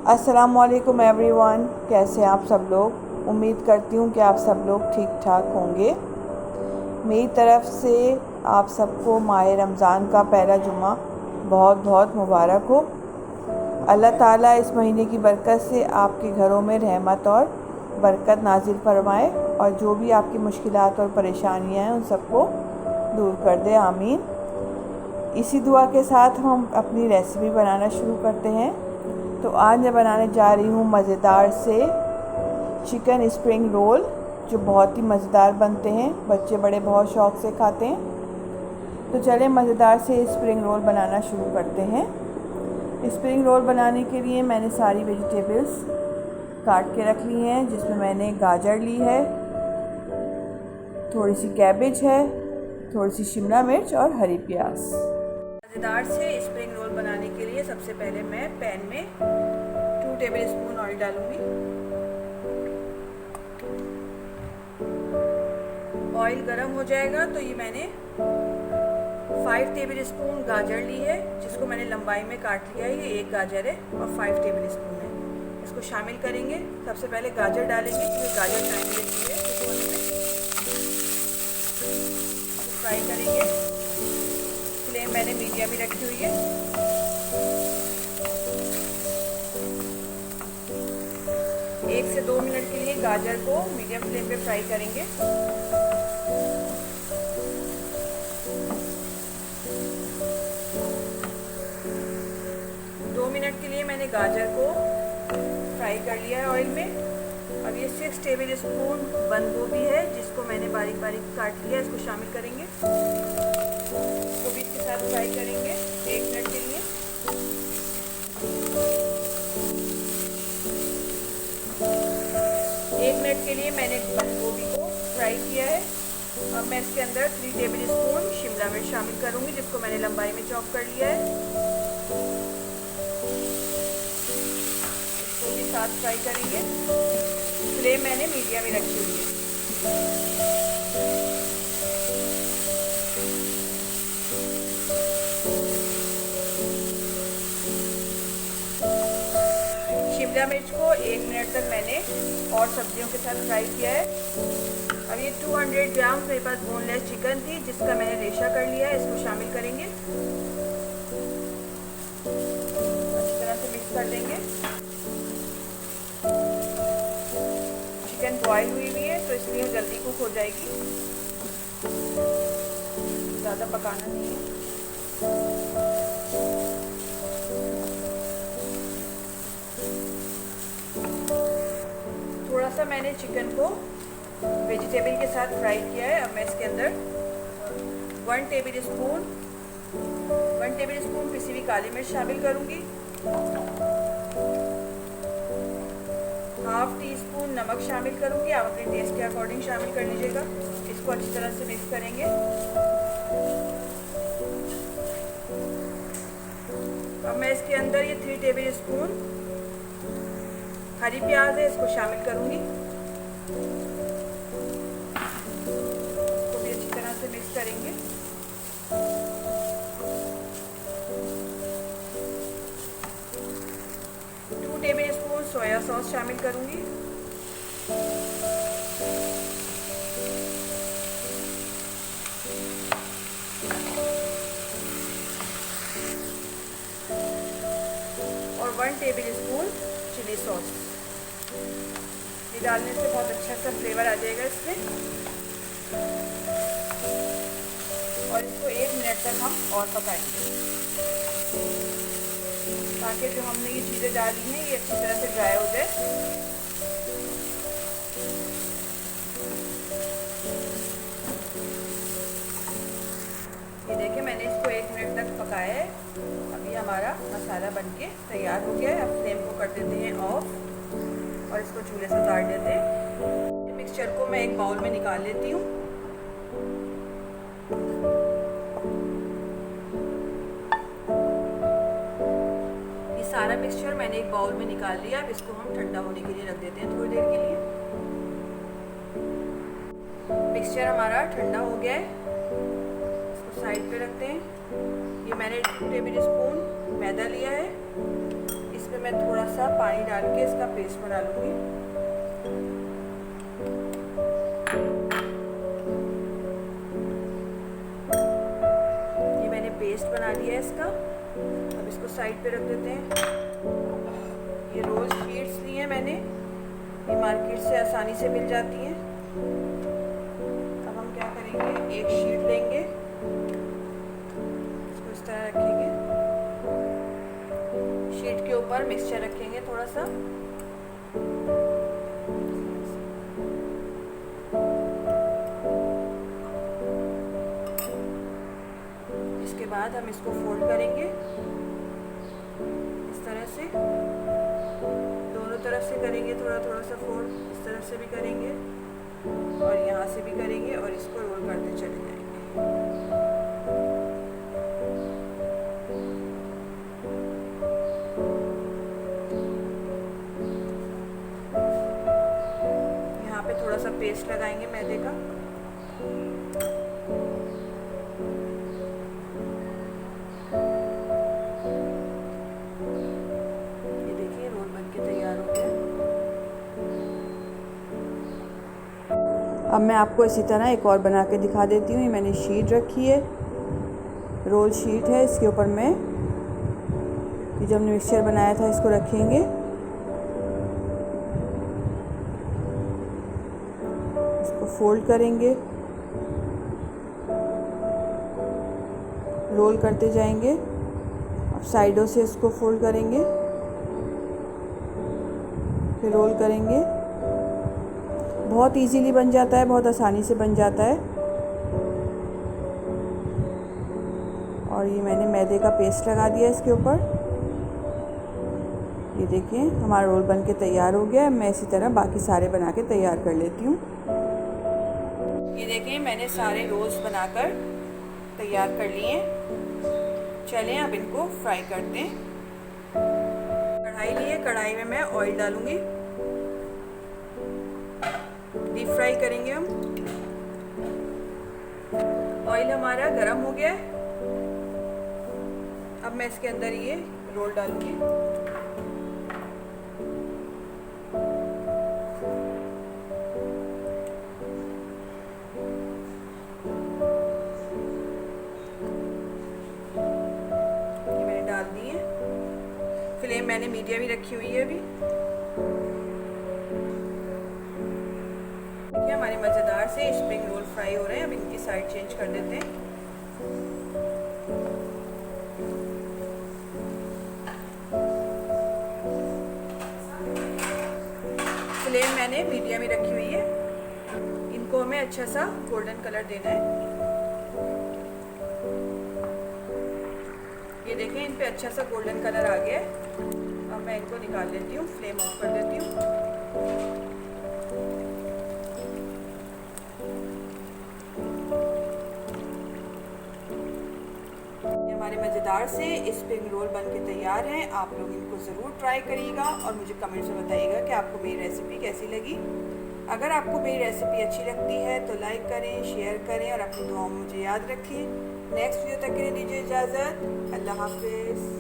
अस्सलामुअलैकुम एवरीवन, कैसे हैं आप सब लोग। उम्मीद करती हूँ कि आप सब लोग ठीक ठाक होंगे। मेरी तरफ़ से आप सबको माह रमज़ान का पहला जुमा बहुत बहुत मुबारक हो। अल्लाह ताला इस महीने की बरकत से आपके घरों में रहमत और बरकत नाजिल फरमाए और जो भी आपकी मुश्किलात और परेशानियाँ हैं उन सबको दूर कर दे, आमीन। इसी दुआ के साथ हम अपनी रेसिपी बनाना शुरू करते हैं। तो आज मैं बनाने जा रही हूँ मज़ेदार से चिकन स्प्रिंग रोल, जो बहुत ही मज़ेदार बनते हैं। बच्चे बड़े बहुत शौक़ से खाते हैं। तो चलें मज़ेदार से स्प्रिंग रोल बनाना शुरू करते हैं। स्प्रिंग रोल बनाने के लिए मैंने सारी वेजिटेबल्स काट के रख ली हैं, जिसमें मैंने गाजर ली है, थोड़ी सी कैबेज है, थोड़ी सी शिमला मिर्च और हरी प्याज। मज़ेदार से स्प्रिंग रोल बनाने के लिए सबसे पहले मैं पैन में 2 टेबल स्पून ऑयल डालूंगी। ऑयल गर्म हो जाएगा तो ये मैंने 5 टेबल स्पून गाजर ली है, जिसको मैंने लंबाई में काट लिया है। ये एक गाजर है और 5 टेबल स्पून है। इसको शामिल करेंगे। सबसे पहले गाजर डालेंगे क्योंकि गाजर टाइम लेती है, इसको फ्राई करेंगे। फ्लेम मैंने मीडियम ही रखी हुई है। एक से 2 मिनट के लिए गाजर को मीडियम फ्लेम पे फ्राई करेंगे। दो मिनट के लिए मैंने गाजर को फ्राई कर लिया है ऑयल में। अब ये 6 टेबल स्पून बंद गोभी है, जिसको मैंने बारीक बारीक काट लिया है। इसको शामिल करेंगे, इसको भी इसके साथ फ्राई करेंगे 1 मिनट के लिए। एक मिनट के लिए मैंने बंद गोभी को फ्राई किया है। अब मैं इसके अंदर 3 टेबल स्पून शिमला मिर्च शामिल करूंगी, जिसको मैंने लंबाई में चॉप कर लिया है। इसको भी साथ फ्राई करेंगे। फ्लेम मैंने मीडियम ही रखी हुई है। शिमला मिर्च को 1 मिनट तक मैंने और सब्जियों के साथ फ्राई किया है। अब ये 200 ग्राम मेरे पास बोनलेस चिकन थी, जिसका मैंने रेशा कर लिया है। इसको शामिल करेंगे, अच्छी तरह से मिक्स कर देंगे। चिकन बॉयल हुई है तो इसलिए जल्दी कुक हो जाएगी, ज़्यादा पकाना नहीं है। थोड़ा सा मैंने चिकन को वेजिटेबल के साथ फ्राई किया है। अब मैं इसके अंदर 1 टेबल स्पून पिसी हुई काली मिर्च शामिल करूंगी। हाफ टी स्पून नमक शामिल करूंगी। आप अपने टेस्ट के अकॉर्डिंग शामिल कर लीजिएगा। इसको अच्छी तरह से मिक्स करेंगे। अब मैं इसके अंदर ये 3 टेबल स्पून हरी प्याज है, इसको शामिल करूंगी। इसको भी अच्छी तरह से मिक्स करेंगे। टेबल स्पून सोया सॉस शामिल करूंगी। और 1 टेबल स्पून चिली सॉस। ये डालने से बहुत अच्छा सा फ्लेवर आ जाएगा इसमें। और इसको 1 मिनट तक हम और पकाएंगे, ताकि जो हमने ये चीज़ें डाली हैं ये अच्छी तरह से ड्राई हो जाए। ये देखिए मैंने इसको 1 मिनट तक पकाया है। अभी हमारा मसाला बनके तैयार हो गया है। अब फ्लेम को कर देते हैं ऑफ और इसको चूल्हे से उतार देते हैं। मिक्सचर को मैं एक बाउल में निकाल लेती हूँ। सारा मिक्सचर मैंने एक बाउल में निकाल लिया। अब इसको हम ठंडा होने के लिए रख देते हैं थोड़ी देर के लिए। मिक्सचर हमारा ठंडा हो गया है, इसको साइड पे रखते हैं। ये मैंने 2 टेबल स्पून मैदा लिया है, इसमें मैं थोड़ा सा पानी डाल के इसका पेस्ट बना लूँगी। ये मैंने पेस्ट बना लिया है इसका। अब इसको साइड पे रख देते हैं। ये रोज़ शीट्स ली हैं मैंने, ये मार्केट से आसानी से मिल जाती हैं। अब हम क्या करेंगे, एक शीट लेंगे, इसको इस तरह रखेंगे, शीट के ऊपर मिक्सचर रखेंगे थोड़ा सा, इसके बाद हम इसको फोल्ड करेंगे इस तरह से, दोनों तरफ से करेंगे थोड़ा थोड़ा सा फोल्ड, इस तरफ से भी करेंगे और यहाँ से भी करेंगे और इसको रोल करते चले जाएंगे। यहाँ पे थोड़ा सा पेस्ट लगाएंगे मैदे का। ये देखिए रोल बनके तैयार हो गया। अब मैं आपको इसी तरह एक और बना के दिखा देती हूँ। ये मैंने शीट रखी है, रोल शीट है, इसके ऊपर मैं ये जो हमने मिक्सचर बनाया था इसको रखेंगे, इसको फोल्ड करेंगे, रोल करते जाएंगे। अब साइडों से इसको फोल्ड करेंगे, फिर रोल करेंगे। बहुत इजीली बन जाता है, बहुत आसानी से बन जाता है। और ये मैंने मैदे का पेस्ट लगा दिया इसके ऊपर। ये देखिए हमारा रोल बन के तैयार हो गया है। मैं इसी तरह बाकी सारे बना के तैयार कर लेती हूँ। ये देखिए मैंने सारे रोल्स बनाकर तैयार कर लिए। चलें अब इनको फ्राई करते हैं। कढ़ाई लिए, कढ़ाई में मैं ऑयल डालूंगी, डीप फ्राई करेंगे हम। ऑयल हमारा गरम हो गया है। अब मैं इसके अंदर ये रोल डालूंगी। ये मैंने डाल दिए। फ्लेम मैंने मीडियम ही रखी हुई है अभी। हमारे मज़ेदार से स्प्रिंग रोल फ्राई हो रहे हैं। अब इनकी साइड चेंज कर देते हैं। फ्लेम मैंने मीडियम ही रखी हुई है। इनको हमें अच्छा सा गोल्डन कलर देना है। ये देखें इन पे अच्छा सा गोल्डन कलर आ गया है। अब मैं इनको निकाल लेती हूँ, फ्लेम ऑफ कर देती हूँ। हमारे मज़ेदार से स्प्रिंग रोल बनके तैयार हैं। आप लोग इनको ज़रूर ट्राई करिएगा और मुझे कमेंट्स में बताइएगा कि आपको मेरी रेसिपी कैसी लगी। अगर आपको मेरी रेसिपी अच्छी लगती है तो लाइक करें, शेयर करें और अपनी दुआओं में मुझे याद रखें। नेक्स्ट वीडियो तक के लिए दीजिए इजाज़त। अल्लाह हाफ़िज़।